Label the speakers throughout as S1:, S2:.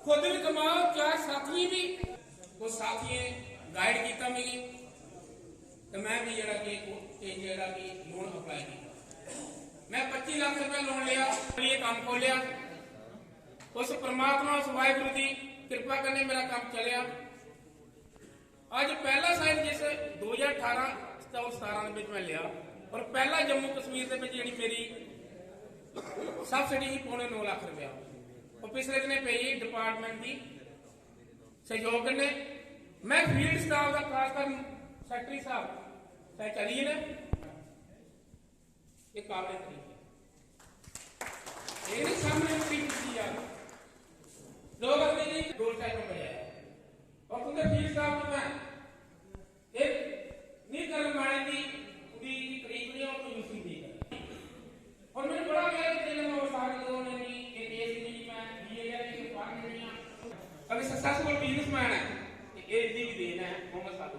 S1: खुद भी कमाओ, चार साथी भी वो साथी गाइड किया मिली तो मैं भी जरा कि लोन अप्लाई किया। मैं 25 लाख रुपया लोन लिया, ये काम खोलिया। उस परमात्मा उस वाहिगुरु की कृपा करने मेरा काम चलिया। आज पहला साइन जिस 2018-17 में लिया और पहला जम्मू कश्मीर जी मेरी सबसिडी ही 9.25 लाख रुपया और पिछले दिन पई डिपार्टमेंट की सहयोग ने। मैं फील्ड स्टाफ का खासकर सैकटरी साहब चाहे चलिए ना ये काबिल तरीके ये नहीं सामने की यार लोग अपने जी डोल टाइप में बजाया और तुमने फील्ड स्टाफ में एक नहीं कर माने की पूरी करीब नहीं और तो यूसी दी और मैंने बड़ा मेरा दिल में वो सारे लोगों ने नहीं एक एस नहीं मैं ये कि पार नहीं आ अभी सक्सेसफुल बिजनेसमैन है ये दी देना है मोहम्मद साहब को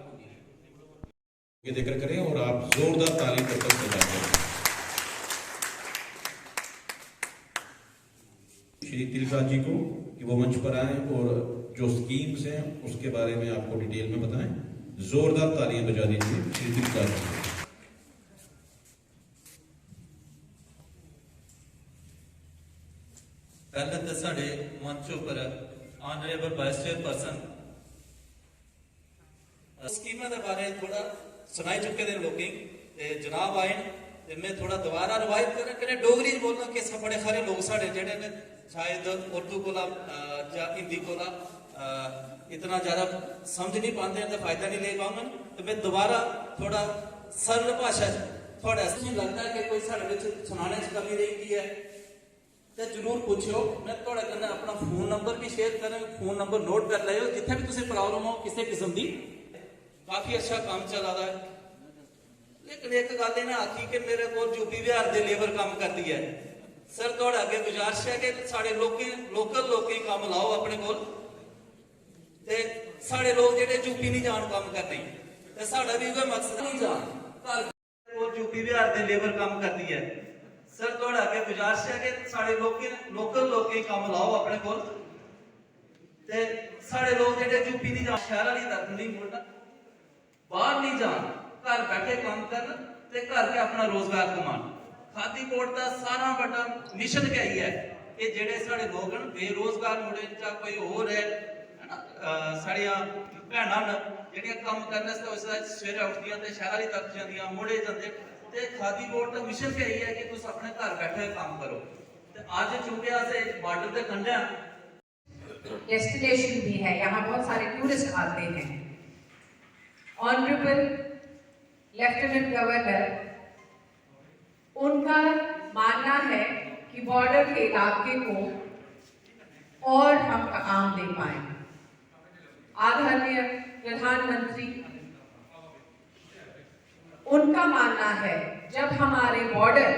S2: ये जिक्र करें और आप जोरदार ताली करकर बजाते हैं। श्री तिलका जी को कि वो मंच पर आए और जो स्कीम्स हैं उसके बारे में आपको डिटेल में बताएं। जोरदार तालियां बजा दीजिए श्री तिलका जी।
S3: पहले तो साढ़े मंच पर ऑनरेबल वाइस चेयरपर्सन स्कीम के बारे थोड़ा सुनाई चुके थे लोग जनाब आए ते मैं थोड़ा दोबारा रिवायत करें डोगरी बोलना कि बड़े सारे लोग साढ़े जेडे ने शायद उर्दू कोला या हिंदी कोला इतना ज्यादा समझ नहीं पाते तो फायदा नहीं ले पाऊंगा। तो मैं दोबारा थोड़ा सरल भाषा थोड़ा ऐसा लगता है कि कोई साढ़े सुनाने कमी रही है तो जरूर पूछो। मैं थोड़ा कहना अपना फोन नंबर भी शेयर करें, फोन नंबर नोट कर लियो जिथे भी तुम प्रॉब्लम हो किसी किस्म की। काफी अच्छा काम चला रहा है लेकिन एक गल इन्हें आखी कि मेरे को यूपी बिहार के लेबर काम करती है। सर थोड़े अगे गुजारिश है कि साढ़े लोकल लोग काम लाओ अपने को साढ़े लोग जेडे यूपी नहीं जान काम करने ते साढ़ा भी कोई मकसद नहीं जान घर यूपी बिहार के लेबर काम करती है। सर थोड़े अगे गुजारिश है कि साढ़े लोकल लोग काम लाओ अपने को साढ़े लोग जेडे यूपी नहीं जान शहर वाली तरफ नहीं बोलना बाहर नहीं जान घर बैठे काम कर घर के अपना रोजगार कमान। खादी बोर्ड का सारा बड़ा मिशन क्या ही है कि जेडे साढ़े लोग बेरोजगार मुड़े चाहे कोई होर है ना साड़ियां भैन जेडियां काम करने सवेरे उठदियां ते शहर वाली तरफ जांदियां मुड़े जांदे ते खादी बोर्ड का मिशन क्या ही है कि तुम अपने घर बैठे काम करो। ते आज चूंकि अस बॉर्डर के कंढे
S4: डेस्टिनेशन भी है, यहाँ बहुत सारे टूरिस्ट आते हैं। ऑनरेबल लेफ्टिनेंट गवर्नर उनका मानना है कि बॉर्डर के इलाके को और हम काम दे पाए। आदरणीय प्रधानमंत्री उनका मानना है जब हमारे बॉर्डर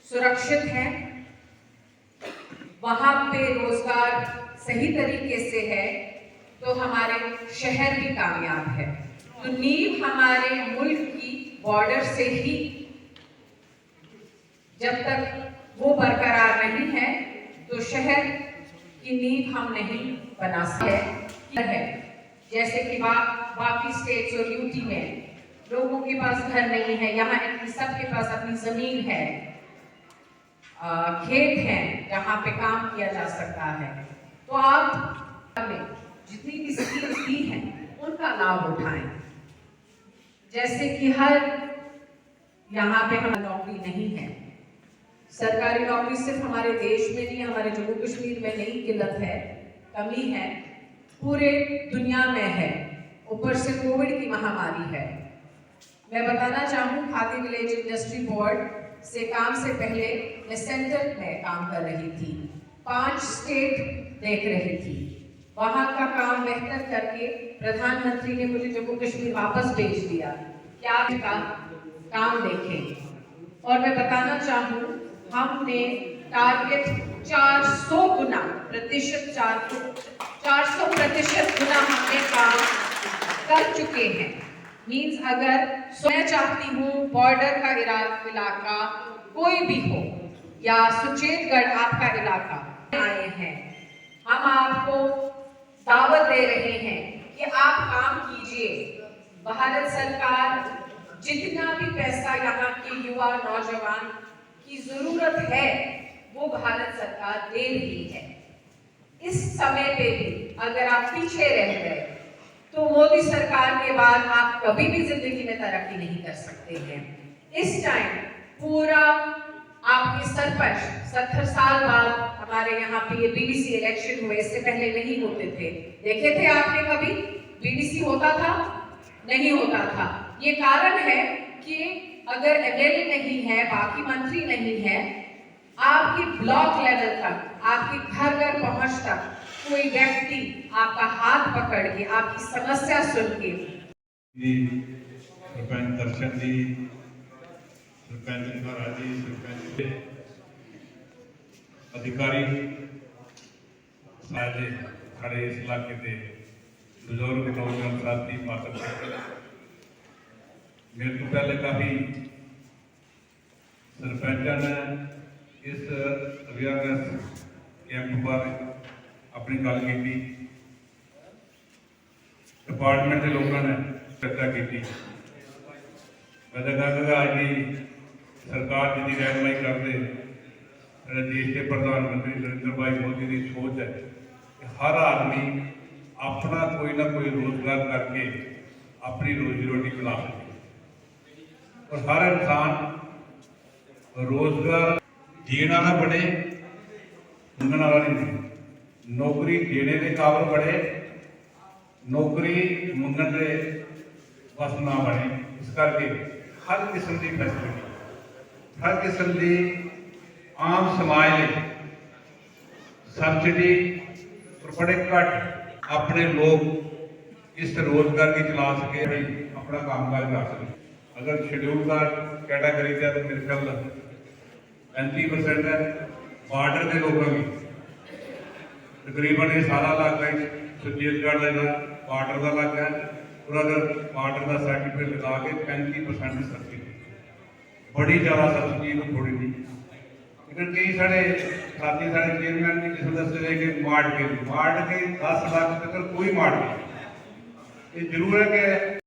S4: सुरक्षित हैं, वहां पे रोजगार सही तरीके से है तो हमारे शहर भी कामयाब है। तो नींव हमारे मुल्क की बॉर्डर से ही जब तक वो बरकरार नहीं है तो शहर की नींव हम नहीं बना सकते है। जैसे कि बाकी स्टेट्स और यूटी में लोगों के पास घर नहीं है, यहाँ सबके पास अपनी जमीन है, खेत हैं जहाँ पे काम किया जा सकता है। तो आप जितनी भी स्कीम्स दी हैं उनका लाभ उठाएं। जैसे कि हर यहाँ पे हम नौकरी नहीं है, सरकारी नौकरी सिर्फ हमारे देश में नहीं, हमारे जम्मू कश्मीर में नहीं किल्लत है, कमी है, पूरे दुनिया में है। ऊपर से कोविड की महामारी है। मैं बताना चाहूँ खादी विलेज इंडस्ट्री बोर्ड से काम से पहले मैं सेंटर में काम कर रही थी, 5 स्टेट देख रही थी। वहाँ का काम बेहतर करके प्रधानमंत्री ने मुझे जम्मू कश्मीर वापस भेज दिया कि आप का काम देखें। और मैं बताना चाहूँ हमने टारगेट 400 प्रतिशत गुना हमने काम कर चुके हैं। मीन्स अगर मैं चाहती हूँ बॉर्डर का इलाका कोई भी हो या सुचेतगढ़ आपका इलाका आए हैं हम आपको दावत दे रहे हैं कि आप काम कीजिए। भारत सरकार जितना भी पैसा यहाँ के युवा नौजवान की जरूरत है वो भारत सरकार दे रही है। इस समय पे भी अगर आप पीछे रह गए तो मोदी सरकार के बाद आप कभी भी जिंदगी में तरक्की नहीं कर सकते हैं। इस टाइम पूरा आपके सर पर 70 साल बाद हमारे यहाँ पे ये बीडीसी इलेक्शन हुए, इससे पहले नहीं होते थे। देखे थे आपने कभी बीडीसी होता था? नहीं होता था। ये कारण है कि अगर एमएलए नहीं है, बाकी मंत्री नहीं है, आपके ब्लॉक लेवल तक, आपके घर घर पहुंच तक कोई व्यक्ति आपका हाथ पकड़ के आपकी समस्या सुन के
S5: सरपंच दर्शन जी, सरपंच घरा जी, सरपंच अधिकारी सारे खड़े इस इलाके के बुजुर्ग नौजवान साथी माता पिता, मेरे को पहले काफी सरपंचा ने इस अवेयरनेस कैंप पर अपनी गल की, डिपार्टमेंट के लोगों ने चर्चा की। मैं कहूँगा आज की सरकार जी की रहनुमाई करते देश के प्रधानमंत्री नरेंद्र भाई मोदी की सोच है कि हर आदमी अपना कोई ना कोई रोजगार करके अपनी रोजी रोटी चला सके और हर इंसान रोजगार देने वाला बने, मंगने वाला नहीं बने। नौकरी देने के काबिल बने, नौकरी मंगने के बस ना बने। इस करके हर किस्म की फैसिलिटी, हर किस्म की आम समाज सबसिडी और बड़े घट अपने लोग इस रोजगार की चला सके, अपना कामकाज कर सके। अगर शेड्यूल का कैटेगरी का तो मेरे ख्याल 35% है, बार्डर के लोगों की तकरीबन ये सारा इलाका छत्तीसगढ़ का बार्डर का इलाका है और अगर बार्डर का सर्टिफिकेट लगा के 35% सब्सिडी, बड़ी ज़्यादा सब्सिडी तो थोड़ी नहीं। लेकिन कई साढ़े साथी साढ़े चेयरमैन ने किसी दस कि मार्ट के 10 लाख तक कोई मार्ट नहीं। ये जरूर है कि